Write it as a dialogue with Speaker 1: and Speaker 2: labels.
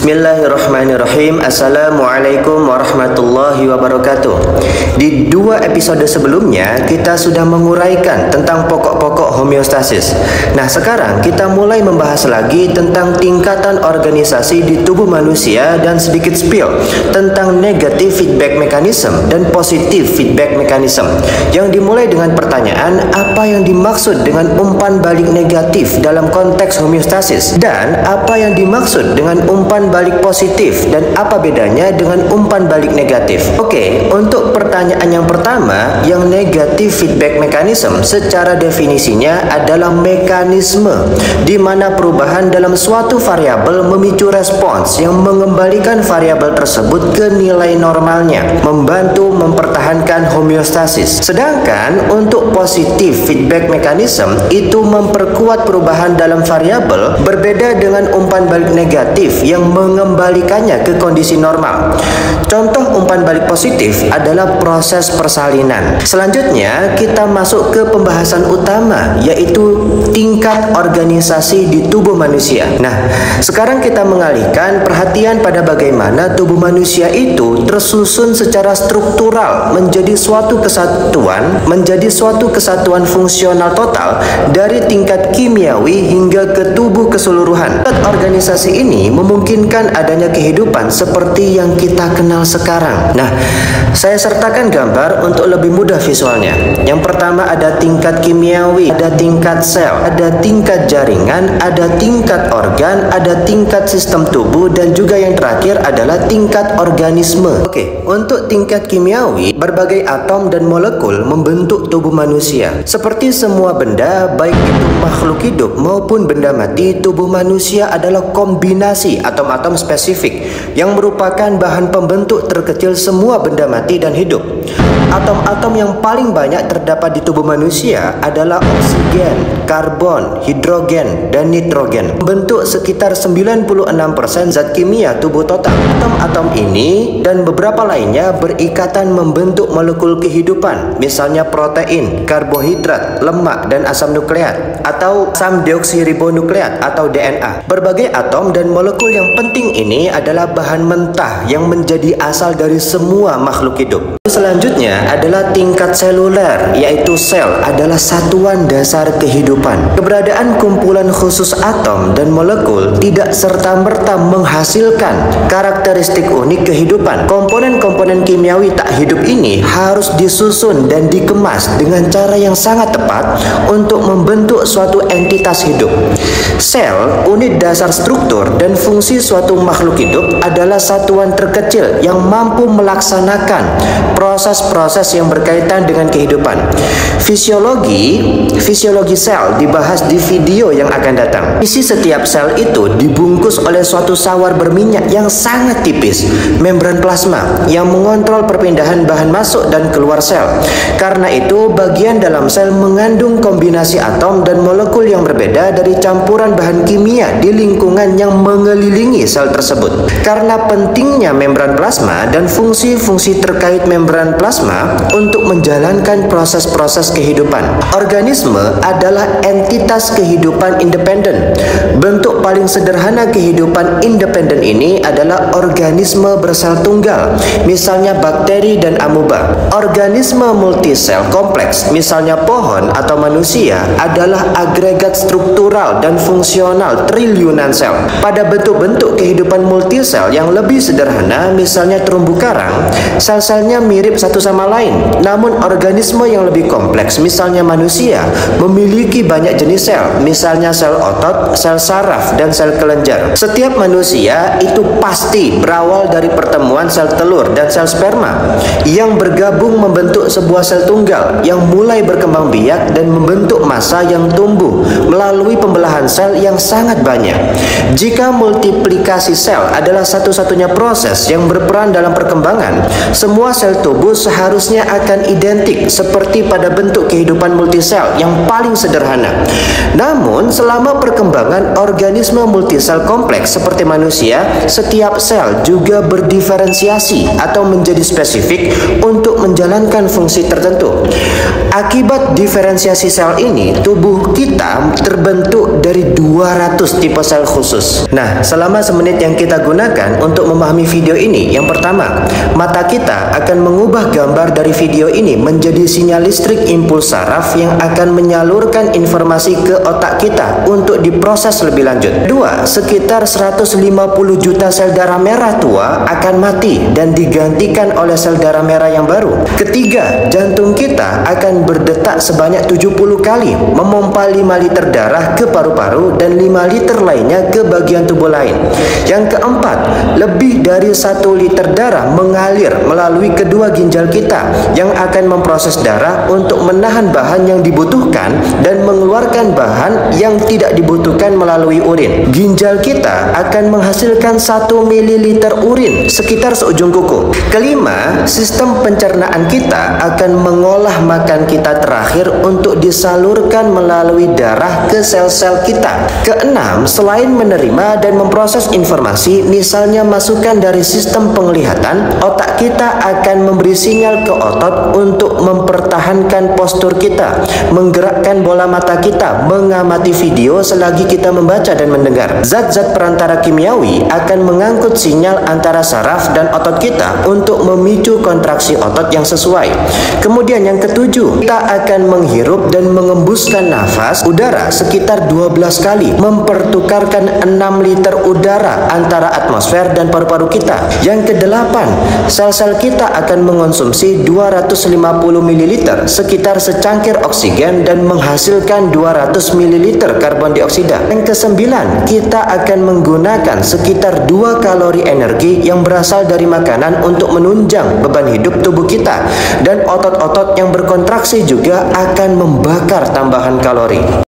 Speaker 1: Bismillahirrahmanirrahim. Assalamualaikum warahmatullahi wabarakatuh. Di 2 episode sebelumnya kita sudah menguraikan tentang pokok-pokok homeostasis. Nah, sekarang kita mulai membahas lagi tentang tingkatan organisasi di tubuh manusia dan sedikit spill tentang negative feedback mechanism dan positive feedback mechanism, yang dimulai dengan pertanyaan apa yang dimaksud dengan umpan balik negatif dalam konteks homeostasis, dan apa yang dimaksud dengan umpan balik positif, dan apa bedanya dengan umpan balik negatif. Oke, untuk pertanyaan yang pertama, yang negative feedback mechanism secara definisinya adalah mekanisme di mana perubahan dalam suatu variabel memicu respons yang mengembalikan variabel tersebut ke nilai normalnya, membantu mempertahankan homeostasis. Sedangkan untuk positive feedback mechanism itu memperkuat perubahan dalam variabel, berbeda dengan umpan balik negatif yang mengembalikannya ke kondisi normal. Contoh umpan balik positif adalah proses persalinan. Selanjutnya kita masuk ke pembahasan utama, yaitu tingkat organisasi di tubuh manusia. Nah, sekarang kita mengalihkan perhatian pada bagaimana tubuh manusia itu tersusun secara struktural menjadi suatu kesatuan fungsional total dari tingkat kimiawi hingga ke tubuh keseluruhan. Organisasi ini memungkinkan adanya kehidupan seperti yang kita kenal sekarang. Nah, saya sertakan gambar untuk lebih mudah visualnya. Yang pertama ada tingkat kimiawi, ada tingkat sel, ada tingkat jaringan, ada tingkat organ, ada tingkat sistem tubuh, dan juga yang terakhir adalah tingkat organisme. Oke, untuk tingkat kimiawi, berbagai atom dan molekul membentuk tubuh manusia. Seperti semua benda, baik itu makhluk hidup maupun benda mati, tubuh manusia adalah kombinasi atom-atom spesifik yang merupakan bahan pembentuk terkecil semua benda mati dan hidup. Atom-atom yang paling banyak terdapat di tubuh manusia adalah oksigen, karbon, hidrogen, dan nitrogen, membentuk sekitar 96% zat kimia tubuh total. Atom-atom ini dan beberapa lainnya berikatan membentuk molekul kehidupan, misalnya protein, karbohidrat, lemak, dan asam nukleat, atau asam deoksiribonukleat atau DNA. Berbagai atom dan molekul yang penting ini adalah bahan mentah yang menjadi asal dari semua makhluk hidup. Selanjutnya adalah tingkat seluler, yaitu sel adalah satuan dasar kehidupan. Keberadaan kumpulan khusus atom dan molekul tidak serta-merta menghasilkan karakteristik unik kehidupan. Komponen-komponen kimiawi tak hidup ini harus disusun dan dikemas dengan cara yang sangat tepat untuk membentuk suatu entitas hidup. Sel, unit dasar struktur dan fungsi suatu makhluk hidup, adalah satuan terkecil yang mampu melaksanakan proses-proses yang berkaitan dengan kehidupan. Fisiologi sel dibahas di video yang akan datang. Isi setiap sel itu dibungkus oleh suatu sawar berminyak yang sangat tipis, membran plasma, yang mengontrol perpindahan bahan masuk dan keluar sel. Karena itu, bagian dalam sel mengandung kombinasi atom dan molekul yang berbeda dari campuran bahan kimia di lingkungan yang mengelilingi sel tersebut. Karena pentingnya membran plasma dan fungsi-fungsi terkait membran plasma untuk menjalankan proses-proses kehidupan, organisme adalah entitas kehidupan independen. Bentuk paling sederhana kehidupan independen ini adalah organisme bersel tunggal, misalnya bakteri dan amuba. Organisme multisel kompleks, misalnya pohon atau manusia, adalah agregat struktural dan fungsional triliunan sel. Pada bentuk-bentuk kehidupan multisel yang lebih sederhana, misalnya terumbu karang, sel-selnya mirip satu sama lain. Namun organisme yang lebih kompleks, misalnya manusia, memiliki banyak jenis sel, misalnya sel otot, sel saraf, dan sel kelenjar. Setiap manusia itu pasti berawal dari pertemuan sel telur dan sel sperma yang bergabung membentuk sebuah sel tunggal yang mulai berkembang biak dan membentuk massa yang tumbuh melalui pembelahan sel yang sangat banyak. Jika multiplikasi sel adalah satu-satunya proses yang berperan dalam perkembangan, semua sel tubuh tubuh seharusnya akan identik seperti pada bentuk kehidupan multisel yang paling sederhana. Namun, selama perkembangan organisme multisel kompleks seperti manusia, setiap sel juga berdiferensiasi atau menjadi spesifik untuk menjalankan fungsi tertentu. Akibat diferensiasi sel ini, tubuh kita terbentuk dari 200 tipe sel khusus. Nah, selama semenit yang kita gunakan untuk memahami video ini, yang pertama, mata kita akan mengubah gambar dari video ini menjadi sinyal listrik impuls saraf yang akan menyalurkan informasi ke otak kita untuk diproses lebih lanjut. Kedua, sekitar 150 juta sel darah merah tua akan mati dan digantikan oleh sel darah merah yang baru. Ketiga, jantung kita akan berdetak sebanyak 70 kali, memompa 5 liter darah ke paru-paru dan 5 liter lainnya ke bagian tubuh lain. Yang keempat, lebih dari 1 liter darah mengalir melalui kedua ginjal kita yang akan memproses darah untuk menahan bahan yang dibutuhkan dan mengeluarkan bahan yang tidak dibutuhkan melalui urin. Ginjal kita akan menghasilkan 1 ml urin sekitar seujung kuku. Kelima, sistem pencernaan kita akan mengolah makan kita terakhir untuk disalurkan melalui darah ke sel-sel kita. Keenam, selain menerima dan memproses informasi, misalnya masukan dari sistem penglihatan, otak kita akan memberi sinyal ke otot untuk mempertahankan postur kita, menggerakkan bola mata kita, mengamati video selagi kita membaca dan mendengar. Zat-zat perantara kimiawi akan mengangkut sinyal antara saraf dan otot kita untuk memicu kontraksi otot yang sesuai. Kemudian yang ketujuh, kita akan menghirup dan mengembuskan nafas udara sekitar 12 kali, mempertukarkan 6 liter udara antara atmosfer dan paru-paru kita. Yang kedelapan, sel-sel kita akan mengonsumsi 250 ml, sekitar secangkir oksigen dan menghasilkan 200 ml karbon dioksida. Yang kesembilan, kita akan menggunakan sekitar 2 kalori energi yang berasal dari makanan untuk menunjang beban hidup tubuh kita, dan otot-otot yang berkontraksi juga akan membakar tambahan kalori.